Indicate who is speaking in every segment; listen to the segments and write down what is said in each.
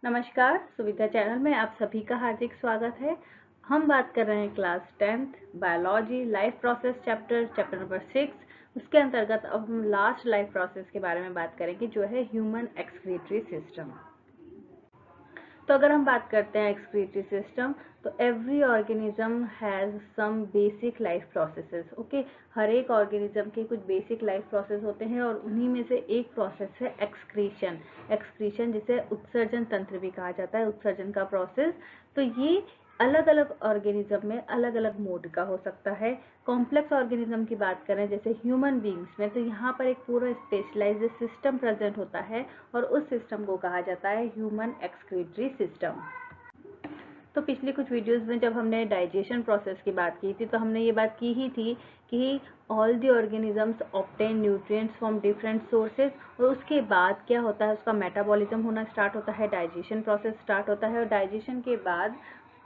Speaker 1: नमस्कार, सुविधा चैनल में आप सभी का हार्दिक स्वागत है। हम बात कर रहे हैं class 10th biology life process chapter number 6। उसके अंतर्गत अब हम लास्ट लाइफ प्रोसेस के बारे में बात करेंगे जो है ह्यूमन एक्सक्रीटरी सिस्टम। तो अगर हम बात करते हैं एक्सक्रीटरी सिस्टम, तो every organism has some basic life processes. Okay, हर एक ऑर्गेनिज्म के कुछ बेसिक लाइफ प्रोसेस होते हैं और उन्हीं में से एक प्रोसेस है एक्सक्रीशन जिसे उत्सर्जन तंत्र भी कहा जाता है, उत्सर्जन का प्रोसेस। तो ये अलग अलग ऑर्गेनिज्म में अलग अलग मोड का हो सकता है। कॉम्प्लेक्स ऑर्गेनिज्म की बात करें जैसे ह्यूमन बींग्स में, तो यहाँ पर एक पूरा स्पेशलाइज्ड सिस्टम प्रेजेंट होता है और उस सिस्टम को कहा जाता है ह्यूमन एक्सक्रीटरी सिस्टम। तो पिछली कुछ वीडियोस में जब हमने डाइजेशन प्रोसेस की बात की थी, तो हमने ये बात की ही थी कि all the organisms obtain nutrients from different sources, और उसके बाद क्या होता है, उसका मेटाबॉलिज्म होना स्टार्ट होता है, डाइजेशन प्रोसेस स्टार्ट होता है, और डाइजेशन के बाद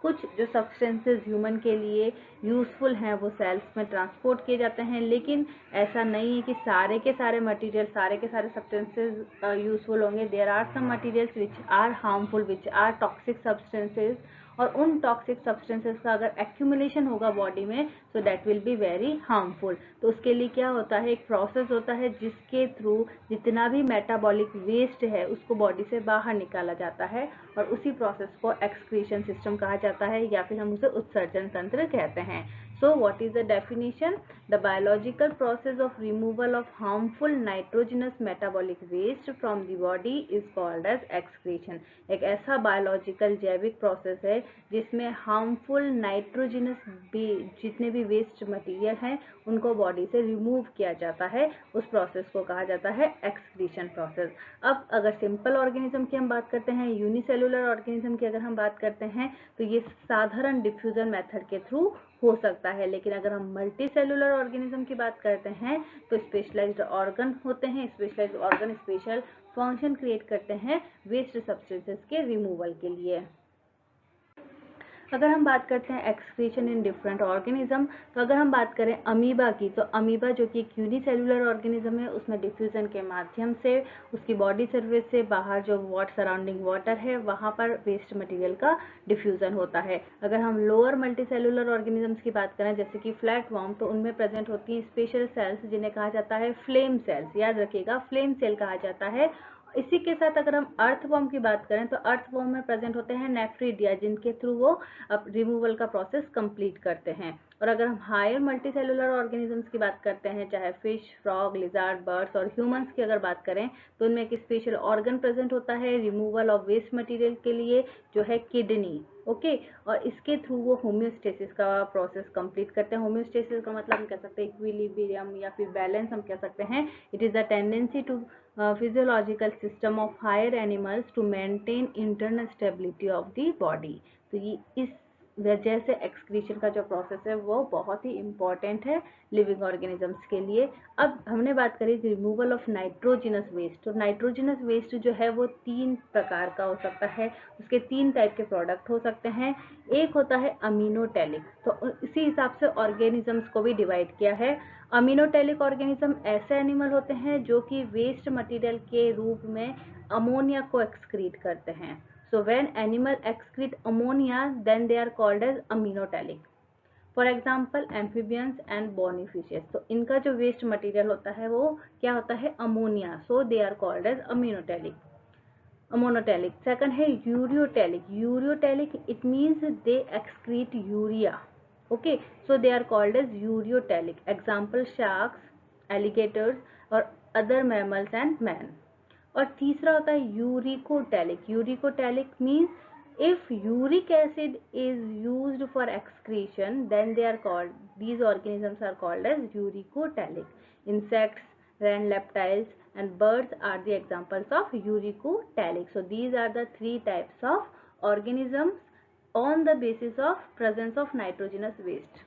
Speaker 1: कुछ जो सब्सटेंसेस ह्यूमन के लिए यूज़फुल हैं वो सेल्स में ट्रांसपोर्ट किए जाते हैं। लेकिन ऐसा नहीं है कि सारे के सारे मटेरियल, सारे के सारे सब्सटेंसेस यूज़फुल होंगे। There are some materials which are harmful, which are toxic substances, और उन टॉक्सिक सब्सटेंसेस का अगर एक्यूमुलेशन होगा बॉडी में, so that will be very harmful. तो उसके लिए क्या होता है, एक प्रोसेस होता है जिसके थ्रू जितना भी मेटाबॉलिक वेस्ट है उसको बॉडी से बाहर निकाला जाता है, और उसी प्रोसेस को एक्सक्रीशन सिस्टम कहा जाता है, या फिर हम उसे उत्सर्जन तंत्र कहते हैं। So what is the definition? The biological process of removal of harmful nitrogenous metabolic waste from the body is called as excretion. एक ऐसा बायोलॉजिकल जैविक प्रोसेस है जिसमें हार्मफुल नाइट्रोजिनस जितने भी वेस्ट मटेरियल हैं उनको बॉडी से रिमूव किया जाता है। उस प्रोसेस को कहा जाता है एक्सक्रीशन प्रोसेस। अब अगर सिंपल ऑर्गेनिज्म की हम बात करते हैं, यूनिसेलुलर ऑर्गेनिज्म की अगर हम बात करते हैं, तो ये साधारण डिफ्यूजन मेथड के थ्रू हो सकता है। लेकिन अगर हम मल्टी सेलुलर ऑर्गेनिज्म की बात करते हैं तो स्पेशलाइज्ड ऑर्गन होते हैं, specialised organ special function create करते हैं वेस्ट सब्सटेंसेस के रिमूवल के लिए। अगर हम बात करते हैं एक्सक्रीशन इन डिफरेंट ऑर्गेनिज्म, तो अगर हम बात करें अमीबा की, तो अमीबा जो कि एक यूनिसेलुलर ऑर्गेनिज्म है, उसमें डिफ्यूजन के माध्यम से उसकी बॉडी सर्फेस से बाहर जो सराउंडिंग वाटर है वहाँ पर वेस्ट मटेरियल का डिफ्यूजन होता है। अगर हम लोअर मल्टीसेलुलर ऑर्गेनिजम्स की बात करें जैसे कि फ्लैट वॉर्म, तो उनमें प्रेजेंट होती हैं स्पेशल सेल्स जिन्हें कहा जाता है फ्लेम सेल्स। याद रखिएगा, फ्लेम सेल कहा जाता है। इसी के साथ अगर हम अर्थवॉर्म की बात करें तो अर्थवॉर्म में प्रेजेंट होते हैं नेफ्रिडिया, जिनके थ्रू वो अब रिमूवल का प्रोसेस कंप्लीट करते हैं। और अगर हम हायर मल्टीसेलुलर ऑर्गेनिजम्स की बात करते हैं, चाहे फिश, फ्रॉग, लिजार्ड, बर्ड्स और ह्यूमंस की अगर बात करें, तो उनमें एक स्पेशल ऑर्गन प्रेजेंट होता है रिमूवल ऑफ वेस्ट मटेरियल के लिए, जो है किडनी। ओके, और इसके थ्रू वो होम्योस्टेसिस का प्रोसेस कंप्लीट करते हैं। होम्योस्टेसिस का मतलब हम कह सकते हैं इक्विलिब्रियम या फिर बैलेंस हम कह सकते हैं। It is the tendency to physiological system of higher animals to maintain internal stability of the body। तो ये इस वजह से एक्सक्रीशन का जो प्रोसेस है वो बहुत ही इम्पॉर्टेंट है लिविंग ऑर्गेनिजम्स के लिए। अब हमने बात करी रिमूवल ऑफ नाइट्रोजिनस वेस्ट। तो नाइट्रोजिनस वेस्ट जो है वो 3 प्रकार का हो सकता है, उसके 3 टाइप के प्रोडक्ट हो सकते हैं। एक होता है अमीनोटैलिक, तो इसी हिसाब से ऑर्गेनिजम्स को भी डिवाइड किया है। अमीनोटैलिक ऑर्गेनिज्म ऐसे एनिमल होते हैं जो कि वेस्ट मटेरियल के रूप में अमोनिया को एक्सक्रीट करते हैं। So when animal excrete ammonia then they are called as ammonotelic. For example amphibians and bony fishes, तो इनका जो वेस्ट मटेरियल होता है वो क्या होता है, ammonia. So they are called as ammonotelic. Second है ureotelic. Ureotelic it means they excrete urea. Okay, so they are called as ureotelic. Example sharks, alligators और other mammals and man। और तीसरा होता है uricotelic. Uricotelic means if uric acid is used for excretion then they are called, these organisms are called as uricotelic। Insects, and reptiles and birds are the examples of uricotelic। So these are the 3 types of organisms on the basis of presence of nitrogenous waste।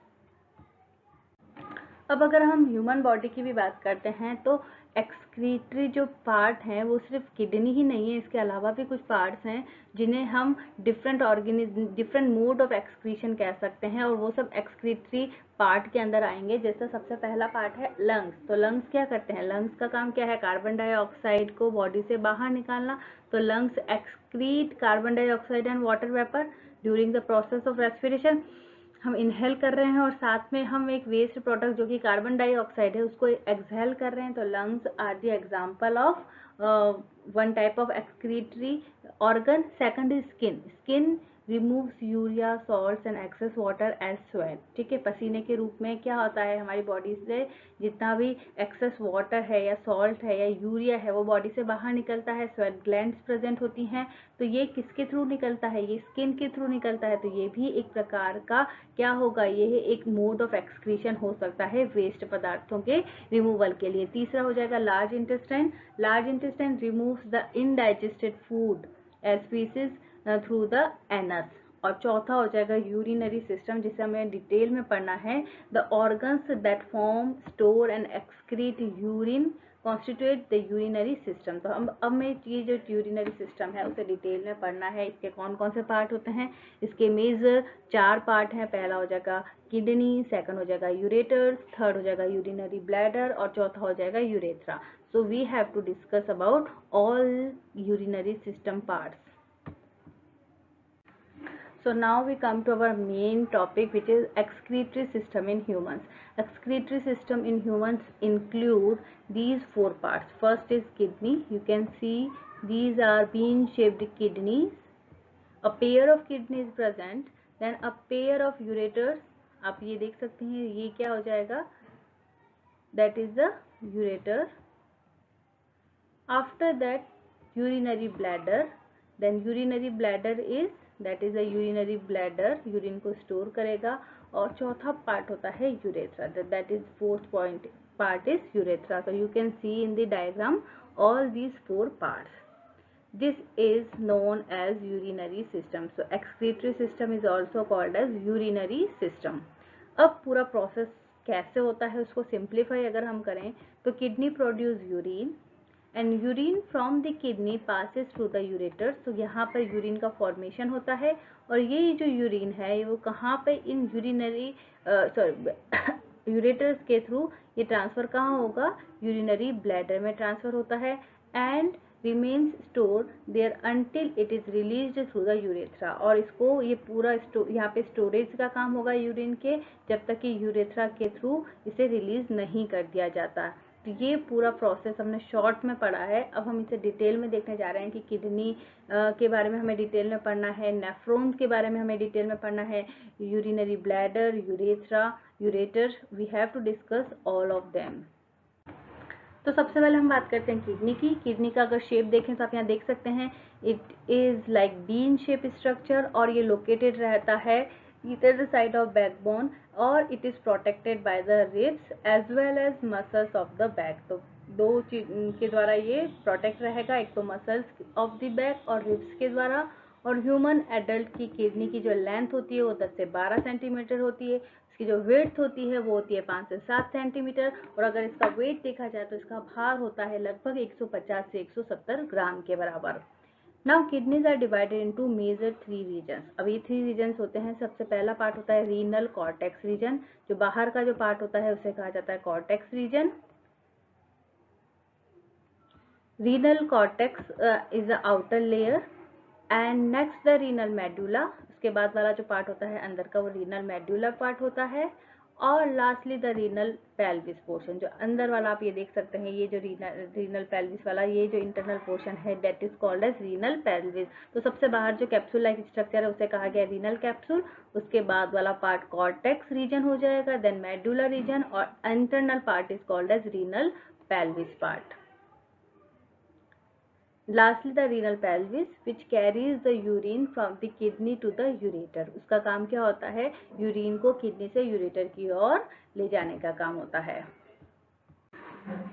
Speaker 1: अब अगर हम human body की भी बात करते हैं तो excretory जो पार्ट हैं वो सिर्फ किडनी ही नहीं है, इसके अलावा भी कुछ पार्ट्स हैं जिन्हें हम डिफरेंट मोड ऑफ एक्सक्रीशन कह सकते हैं, और वो सब एक्सक्रीटरी पार्ट के अंदर आएंगे। जैसे सबसे पहला पार्ट है लंग्स। तो लंग्स क्या करते हैं? लंग्स का काम क्या है? कार्बन डाइऑक्साइड को बॉडी से बाहर निकालना। तो lungs excrete carbon dioxide and water vapour during the process of respiration. हम इनहेल कर रहे हैं और साथ में हम एक वेस्ट प्रोडक्ट जो कि कार्बन डाइऑक्साइड है उसको एक्सहेल कर रहे हैं। तो lungs are the example of one type of excretory organ. Second is skin. Skin removes urea, salts and excess water as sweat. ठीक है, पसीने के रूप में क्या होता है, हमारी बॉडी से जितना भी एक्सेस वाटर है या सॉल्ट है या यूरिया है वो बॉडी से बाहर निकलता है। स्वेट ग्लैंड्स प्रेजेंट होती हैं। तो ये किसके थ्रू निकलता है? ये स्किन के थ्रू निकलता है। तो ये भी एक प्रकार का क्या होगा, ये एक मोड ऑफ एक्सक्रीशन हो सकता है वेस्ट पदार्थों के रिमूवल के लिए। तीसरा हो जाएगा large intestine. Large intestine removes the indigested food as faeces through the anus. और चौथा हो जाएगा यूरिनरी सिस्टम, जिसे हमें डिटेल में पढ़ना है। The organs that form, store and excrete urine constitute the urinary system. तो अब मैं ये जो यूरिनरी सिस्टम है उसे डिटेल में पढ़ना है। इसके कौन कौन से पार्ट होते हैं? इसके मेजर 4 पार्ट हैं। पहला हो जाएगा किडनी, सेकंड हो जाएगा यूरेटर्स, थर्ड हो जाएगा यूरिनरी ब्लैडर और चौथा हो जाएगा urethra. So we have to discuss about all urinary system parts. So now we come to our main topic, which is excretory system in humans. Excretory system in humans include these 4 parts. First is kidney. You can see these are bean shaped kidneys. A pair of kidneys present. Then a pair of ureters. आप ये देख सकते हैं, ये क्या हो जाएगा? That is the ureter. After that urinary bladder. Then urinary bladder is that is a urinary bladder, urine को स्टोर करेगा। और चौथा पार्ट होता है urethra, that is fourth point part is urethra. So you can see in the diagram all these 4 parts. This is known as urinary system. So excretory system is also called as urinary system. अब पूरा process कैसे होता है उसको simplify अगर हम करें तो kidney produce urine and urine from the kidney passes through the ureters. तो यहाँ पर यूरिन का फॉर्मेशन होता है और ये जो यूरिन है वो कहाँ पे, इन यूरिनरी यूरेटर्स के थ्रू ये ट्रांसफर कहाँ होगा? यूरिनरी ब्लैडर में ट्रांसफर होता है and remains store there until it is released through the urethra. और इसको ये पूरा यहाँ पे स्टोरेज का काम होगा यूरिन के, जब तक कि यूरेथ्रा के थ्रू इसे रिलीज नहीं कर दिया जाता. तो ये पूरा प्रोसेस हमने शॉर्ट में पढ़ा है. अब हम इसे डिटेल में देखने जा रहे हैं कि किडनी के बारे में हमें डिटेल में पढ़ना है, नेफ्रॉन्स के बारे में हमें डिटेल में पढ़ना है, urinary bladder, urethra, ureter. We have to discuss all of them. तो सबसे पहले हम बात करते हैं किडनी की. किडनी का अगर शेप देखें तो आप यहाँ देख सकते हैं, it is like bean shape structure और ये लोकेटेड रहता है either the side of backbone or it is protected by the ribs as well as muscles of the back. तो दो चीज के द्वारा ये प्रोटेक्ट रहेगा, एक तो मसल्स ऑफ द बैक और रिब्स के द्वारा. और ह्यूमन एडल्ट की किडनी की जो लेंथ होती है वो 10 से 12 सेंटीमीटर होती है. इसकी जो वेट होती है वो होती है 5 से 7 सेंटीमीटर. और अगर इसका वेट देखा जाए तो इसका भार होता है लगभग 150 से 170 ग्राम के बराबर. Now kidneys are divided into major 3 regions. अब ये 3 regions होते हैं. सबसे पहला पार्ट होता है renal cortex region. जो बाहर का जो पार्ट होता है उसे कहा जाता है cortex region. Renal cortex is the outer layer and next the renal medulla. उसके बाद वाला जो पार्ट होता है अंदर का वो renal medulla पार्ट होता है. और lastly the renal pelvis portion, जो अंदर वाला आप ये देख सकते हैं, ये जो रीनल पेल्विस वाला ये जो इंटरनल पोर्शन है that is called as renal pelvis. तो सबसे बाहर जो कैप्सूल लाइक स्ट्रक्चर है उसे कहा गया रीनल कैप्सूल. उसके बाद वाला पार्ट कॉर्टेक्स रीजन हो जाएगा, देन मेडुला रीजन, और internal part is called as renal pelvis part. Lastly, the renal pelvis which carries the urine from the kidney to the ureter. उसका काम क्या होता है? यूरिन को किडनी से यूरेटर की ओर ले जाने का काम होता है.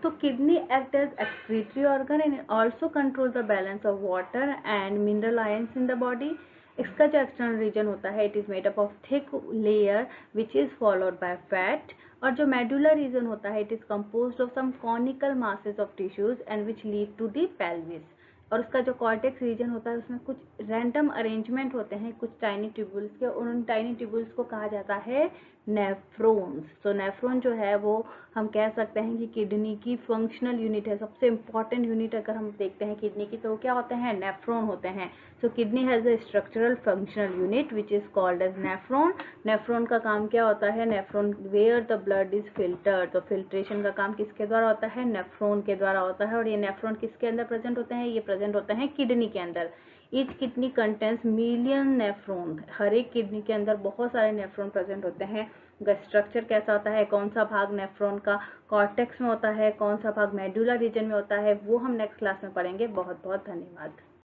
Speaker 1: तो kidney act as excretory organ and also control the balance of water and mineral ions in the body. इसका जो एक्सटर्नल रीजन होता है it is made up of thick layer which is followed by fat. और जो medullary region होता है, it is composed of some conical masses of tissues and which lead to the pelvis. और उसका जो cortex reason होता है उसमें कुछ रैंडम अरेंजमेंट होते हैं कुछ टाइनी ट्यूब्यूल्स के, और उन टाइनी ट्यूब्यूल्स को कहा जाता है नेफ्रॉन्स। तो नेफ्रॉन जो है वो हम कह सकते हैं कि किडनी की फंक्शनल यूनिट है, सबसे इंपॉर्टेंट यूनिट अगर हम देखते हैं किडनी की तो क्या होते हैं, नेफ्रॉन होते हैं। So kidney has a structural functional unit which is called as nephron. Nephron का काम क्या होता है, nephron where the blood is filtered, तो फिल्ट्रेशन का काम किसके द्वारा होता है, नेफ्रॉन के द्वारा होता है। और ये नेफ्रॉन किसके अंदर प्रेजेंट होते हैं, ये प्रेजेंट होते हैं किडनी के अंदर। Each kidney contains million nephron, हर एक किडनी के अंदर बहुत सारे नेफ्रॉन प्रेजेंट होते हैं। उनका स्ट्रक्चर कैसा होता है, कौन सा भाग नेफ्रॉन का कॉर्टेक्स में होता है, कौन सा भाग मेडुलर रीजन में होता है, वो हम नेक्स्ट क्लास में पढ़ेंगे। बहुत बहुत धन्यवाद।